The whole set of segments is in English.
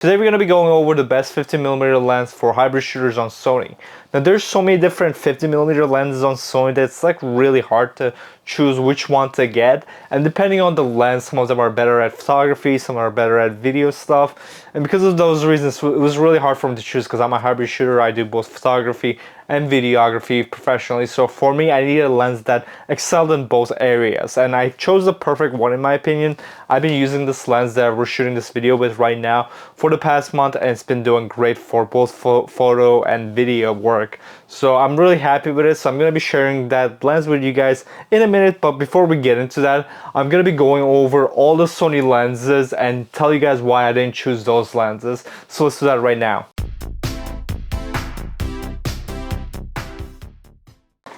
Today we're going to be going over the best 50mm lens for hybrid shooters on Sony. Now there's so many different 50mm lenses on Sony that it's like really hard to choose which one to get, and depending on the lens, some of them are better at photography, some are better at video stuff, and because of those reasons it was really hard for me to choose because I'm a hybrid shooter. I do both photography and videography professionally, so for me I needed a lens that excelled in both areas, and I chose the perfect one in my opinion. I've been using this lens that we're shooting this video with right now for the past month, and it's been doing great for both photo and video work. So I'm really happy with it. So I'm going to be sharing that lens with you guys in a minute, but before we get into that, I'm going to be going over all the Sony lenses and tell you guys why I didn't choose those lenses. So let's do that right now.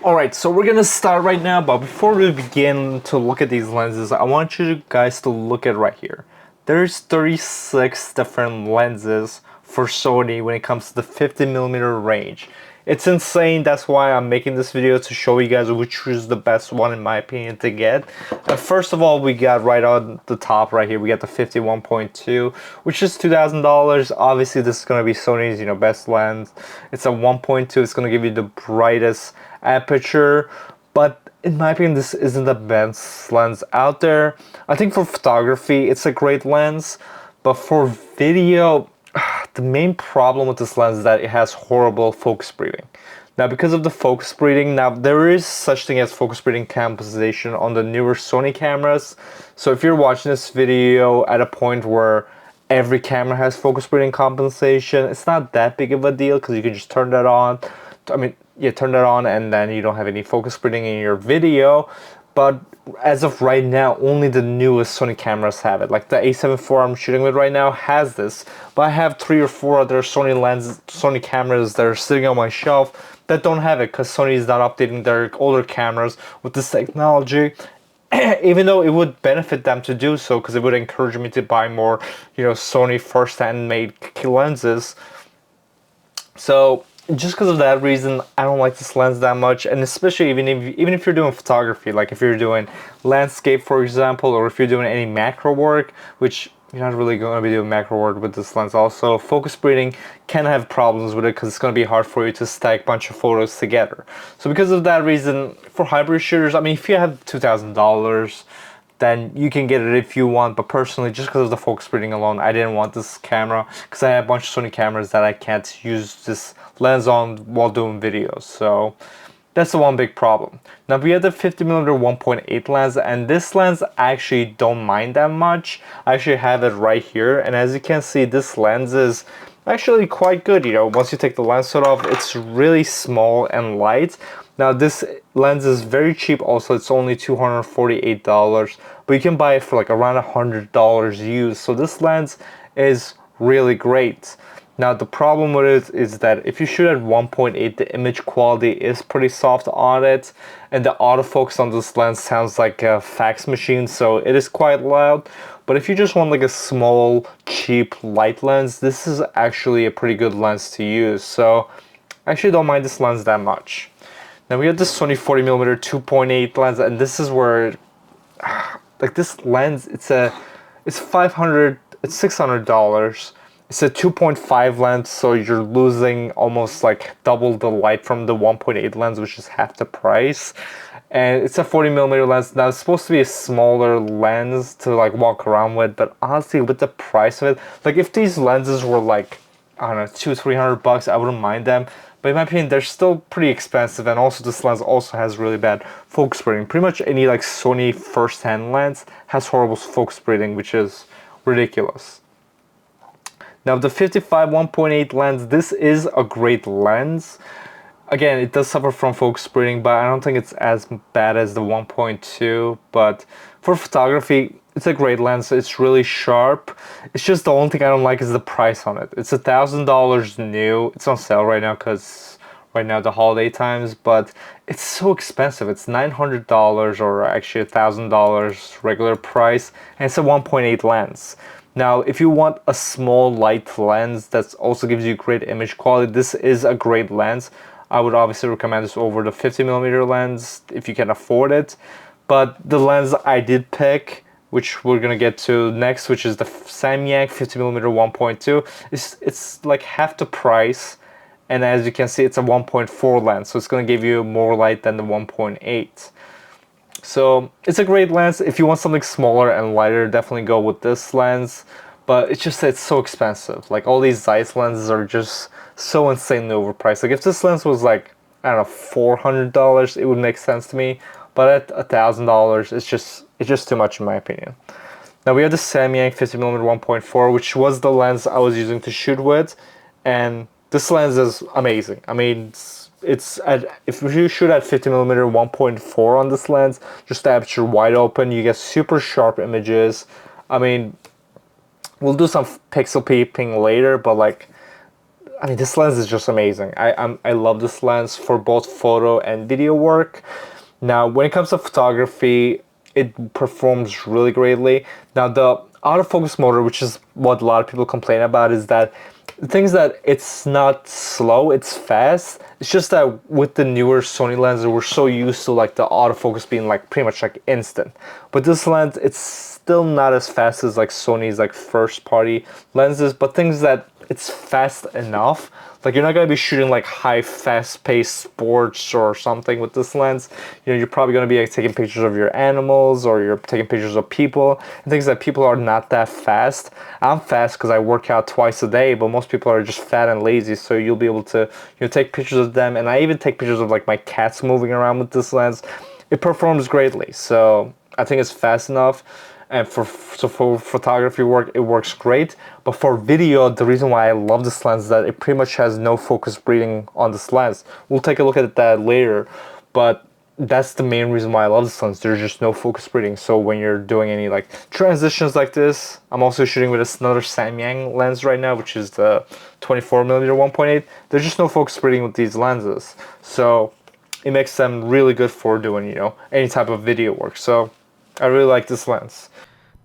Alright, so we're gonna start right now, but before we begin to look at these lenses, I want you guys to look at right here. There's 36 different lenses for Sony when it comes to the 50mm range. It's insane. That's why I'm making this video, to show you guys which is the best one in my opinion to get. First of all, we got right on the top right here, we got the 51.2, which is $2,000. Obviously this is going to be Sony's best lens. It's a 1.2. It's going to give you the brightest aperture, but in my opinion this isn't the best lens out there. I think for photography it's a great lens, but for video the main problem with this lens is that it has horrible focus breathing. Now because of the focus breathing, now there is such thing as focus breathing compensation on the newer Sony cameras. So if you're watching this video at a point where every camera has focus breathing compensation, it's not that big of a deal because you can just turn that on. Turn that on and then you don't have any focus breathing in your video. But as of right now, only the newest Sony cameras have it. Like the A7 IV I'm shooting with right now has this, but I have 3 or 4 other Sony cameras that are sitting on my shelf that don't have it because Sony is not updating their older cameras with this technology. Even though it would benefit them to do so because it would encourage me to buy more, Sony first-hand made lenses. So just because of that reason, I don't like this lens that much, and especially even if you're doing photography, like if you're doing landscape, for example, or if you're doing any macro work, which you're not really going to be doing macro work with this lens. Also, focus breathing can have problems with it because it's going to be hard for you to stack a bunch of photos together. So because of that reason, for hybrid shooters, I mean, if you have $2,000, then you can get it if you want, but personally, just because of the focus breathing alone, I didn't want this camera because I have a bunch of Sony cameras that I can't use this lens on while doing videos. So that's the one big problem. Now we have the 50mm 1.8 lens, and this lens I actually don't mind that much. I actually have it right here, and as you can see, this lens is actually quite good. Once you take the lens hood off, it's really small and light. Now this lens is very cheap also. It's only $248, but you can buy it for like around $100 used. So this lens is really great. Now the problem with it is that if you shoot at 1.8, the image quality is pretty soft on it, and the autofocus on this lens sounds like a fax machine, so it is quite loud. But if you just want like a small, cheap, light lens, this is actually a pretty good lens to use. So I actually don't mind this lens that much. Now we have this Sony 40mm 2.8 lens, and this is where, like this lens, it's $600. It's a 2.5 lens, so you're losing almost like double the light from the 1.8 lens, which is half the price. And it's a 40mm lens. Now it's supposed to be a smaller lens to like walk around with, but honestly, with the price of it, like if these lenses were like, I don't know, $200-300, I wouldn't mind them. But in my opinion, they're still pretty expensive, and also this lens also has really bad focus breathing. Pretty much any like Sony first-hand lens has horrible focus breathing, which is ridiculous. Now the 55 1.8 lens, this is a great lens. Again, it does suffer from focus breathing, but I don't think it's as bad as the 1.2. But for photography, it's a great lens. It's really sharp. It's just the only thing I don't like is the price on it. It's $1,000 new. It's on sale right now because right now the holiday times, but it's so expensive. It's $900, or actually $1,000 regular price, and it's a 1.8 lens. Now, if you want a small light lens that also gives you great image quality, this is a great lens. I would obviously recommend this over the 50mm lens if you can afford it. But the lens I did pick which we're gonna get to next, which is the Samyang 50mm 1.2. It's like half the price, and as you can see, it's a 1.4 lens, so it's gonna give you more light than the 1.8. So it's a great lens. If you want something smaller and lighter, definitely go with this lens. But it's just, it's so expensive. Like, all these Zeiss lenses are just so insanely overpriced. Like, if this lens was like, I don't know, $400, it would make sense to me. But at $1,000, it's just too much in my opinion. Now we have the Samyang 50mm 1.4, which was the lens I was using to shoot with, and this lens is amazing. I mean, if you shoot at 50mm 1.4 on this lens, just the aperture wide open, you get super sharp images. I mean, we'll do some pixel peeping later, but like, I mean, this lens is just amazing. I love this lens for both photo and video work. Now, when it comes to photography, it performs really greatly. Now, the autofocus motor, which is what a lot of people complain about, is that the thing is that it's not slow, it's fast. It's just that with the newer Sony lenses, we're so used to like the autofocus being like pretty much like instant. But this lens, it's still not as fast as like Sony's like first party lenses, but things that it's fast enough. Like, you're not going to be shooting like high fast paced sports or something with this lens. You know, you're probably going to be like taking pictures of your animals, or you're taking pictures of people, and things that people are not that fast. I'm fast because I work out twice a day, but most people are just fat and lazy, so you'll be able to, you know, take pictures of them. And I even take pictures of like my cats moving around with this lens. It performs greatly, so I think it's fast enough. And for photography work, it works great. But for video, the reason why I love this lens is that it pretty much has no focus breathing on this lens. We'll take a look at that later, but that's the main reason why I love this lens. There's just no focus breathing. So when you're doing any like transitions like this, I'm also shooting with another Samyang lens right now, which is the 24mm 1.8. There's just no focus breathing with these lenses. So it makes them really good for doing, you know, any type of video work. So I really like this lens.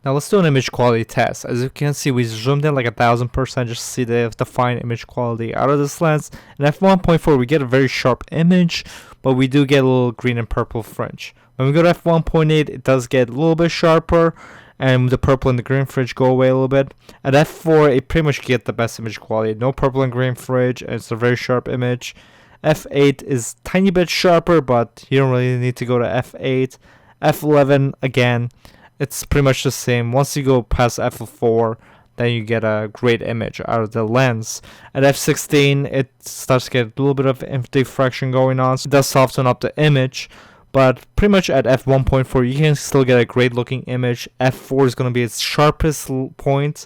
Now let's do an image quality test. As you can see, we zoomed in like 1000% just to see the fine image quality out of this lens. In f1.4, we get a very sharp image, but we do get a little green and purple fringe. When we go to f1.8, it does get a little bit sharper, and the purple and the green fringe go away a little bit. At f4, it pretty much get the best image quality. No purple and green fringe, and it's a very sharp image. f8 is tiny bit sharper, but you don't really need to go to f8. f11, again, it's pretty much the same. Once you go past f4, then you get a great image out of the lens. At f16, it starts to get a little bit of diffraction going on, so it does soften up the image. But pretty much at f1.4, you can still get a great looking image. f4 is going to be its sharpest point.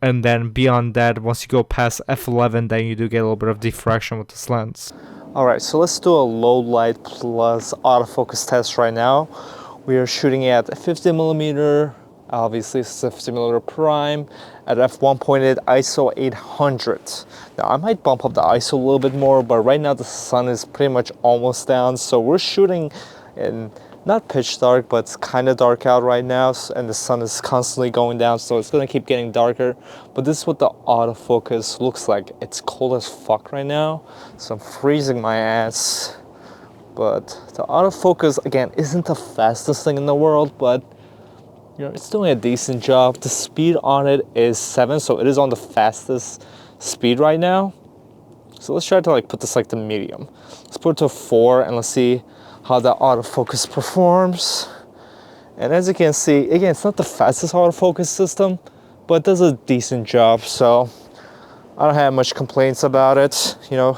And then beyond that, once you go past f11, then you do get a little bit of diffraction with this lens. Alright, so let's do a low light plus autofocus test right now. We are shooting at 50mm, obviously it's a 50mm prime, at f1.8 ISO 800. Now I might bump up the ISO a little bit more, but right now the sun is pretty much almost down, so we're shooting in not pitch dark, but it's kind of dark out right now, and the sun is constantly going down, so it's going to keep getting darker. But this is what the autofocus looks like. It's cold as fuck right now, so I'm freezing my ass. But the autofocus, again, isn't the fastest thing in the world, but you know, it's doing a decent job. The speed on it is 7, so it is on the fastest speed right now. So let's try to like put this like the medium. Let's put it to 4 and let's see how the autofocus performs. And as you can see, again, it's not the fastest autofocus system, but it does a decent job, so I don't have much complaints about it, you know.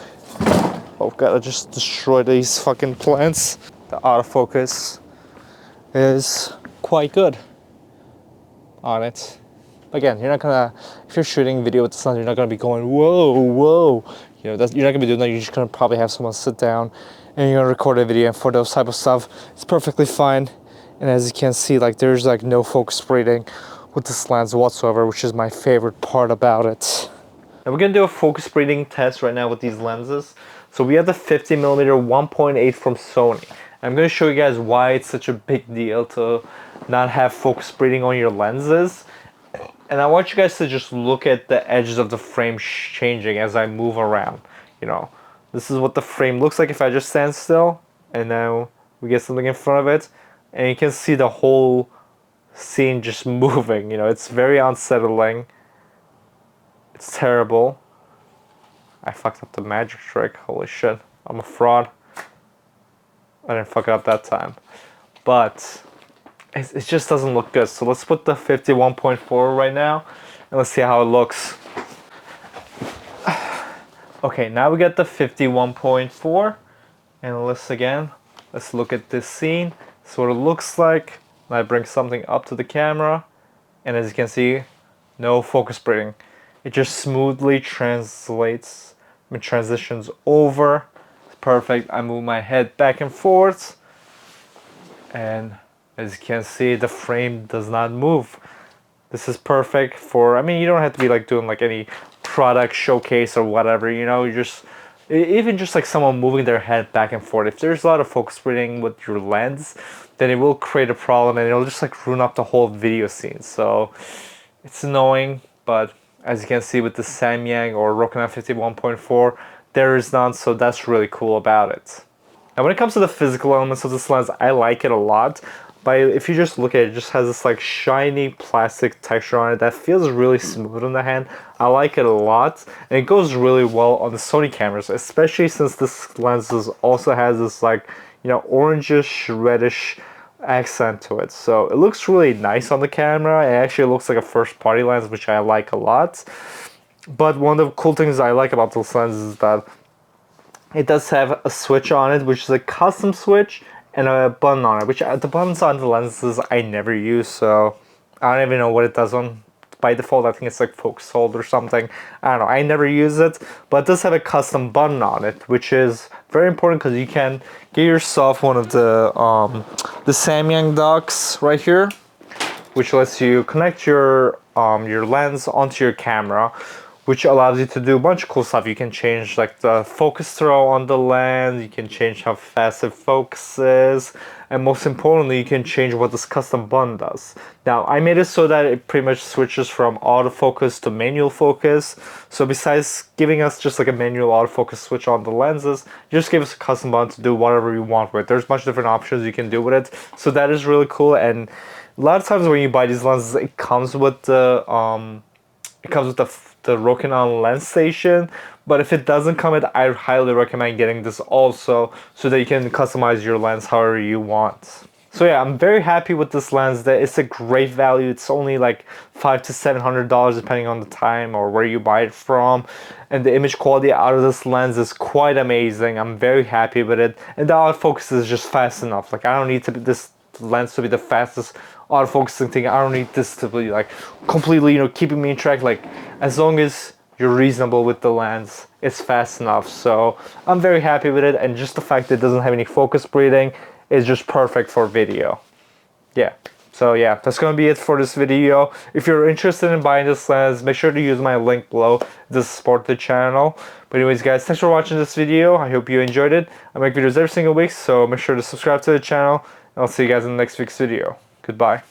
Oh, gotta just destroy these fucking plants. The autofocus is quite good on it. Again, you're not gonna, if you're shooting video with the sun, you're not gonna be going, whoa, whoa. You know, you're not gonna be doing that. You're just gonna probably have someone sit down and you're gonna record a video, and for those type of stuff, it's perfectly fine. And as you can see, like, there's like no focus breathing with this lens whatsoever, which is my favorite part about it. Now we're gonna do a focus breathing test right now with these lenses. So we have the 50mm 1.8 from Sony. I'm going to show you guys why it's such a big deal to not have focus breathing on your lenses. And I want you guys to just look at the edges of the frame changing as I move around. You know, this is what the frame looks like if I just stand still. And now we get something in front of it. And you can see the whole scene just moving. You know, it's very unsettling. It's terrible. I fucked up the magic trick. Holy shit. I'm a fraud. I didn't fuck it up that time. But it just doesn't look good. So let's put the 51.4 right now. And let's see how it looks. Okay, now we got the 51.4. And let's look at this scene. This is what it looks like. And I bring something up to the camera. And as you can see, no focus breathing. It just smoothly transitions over. It's perfect. I move my head back and forth. And as you can see, the frame does not move. This is perfect for, I mean, you don't have to be like doing like any product showcase or whatever, you know, you just, even just like someone moving their head back and forth. If there's a lot of focus breathing with your lens, then it will create a problem and it'll just like ruin up the whole video scene. So it's annoying, but as you can see with the Samyang or Rokinon 51.4, there is none, so that's really cool about it. Now when it comes to the physical elements of this lens, I like it a lot. But if you just look at it, it just has this like shiny plastic texture on it that feels really smooth on the hand. I like it a lot, and it goes really well on the Sony cameras, especially since this lens also has this like, you know, orangish, reddish accent to it. So it looks really nice on the camera. It actually looks like a first party lens, which I like a lot. But one of the cool things I like about this lens is that it does have a switch on it, which is a custom switch, and a button on it, which the buttons on the lenses I never use, so I don't even know what it does on by default. I think it's like focus hold or something. I don't know, I never use it, but it does have a custom button on it, which is very important because you can get yourself one of the Samyang docks right here, which lets you connect your lens onto your camera, which allows you to do a bunch of cool stuff. You can change like the focus throw on the lens, you can change how fast it focuses, and most importantly, you can change what this custom button does. Now, I made it so that it pretty much switches from autofocus to manual focus. So besides giving us just like a manual autofocus switch on the lenses, you just give us a custom button to do whatever you want with it. There's a bunch of different options you can do with it. So that is really cool. And a lot of times when you buy these lenses, it comes with the Rokinon lens station, but if it doesn't come with, I highly recommend getting this also so that you can customize your lens however you want. So yeah, I'm very happy with this lens. That it's a great value. It's only like $500 to $700 depending on the time or where you buy it from, and the image quality out of this lens is quite amazing. I'm very happy with it, and the autofocus is just fast enough. Like I don't need this lens to be the fastest autofocusing thing. I don't need this to be like completely, you know, keeping me in track. Like as long as you're reasonable with the lens, it's fast enough. So I'm very happy with it, and just the fact that it doesn't have any focus breathing is just perfect for video. Yeah, so yeah, that's gonna be it for this video. If you're interested in buying this lens, make sure to use my link below to support the channel. But anyways guys, thanks for watching this video. I hope you enjoyed it. I make videos every single week, so make sure to subscribe to the channel, and I'll see you guys in the next week's video. Goodbye.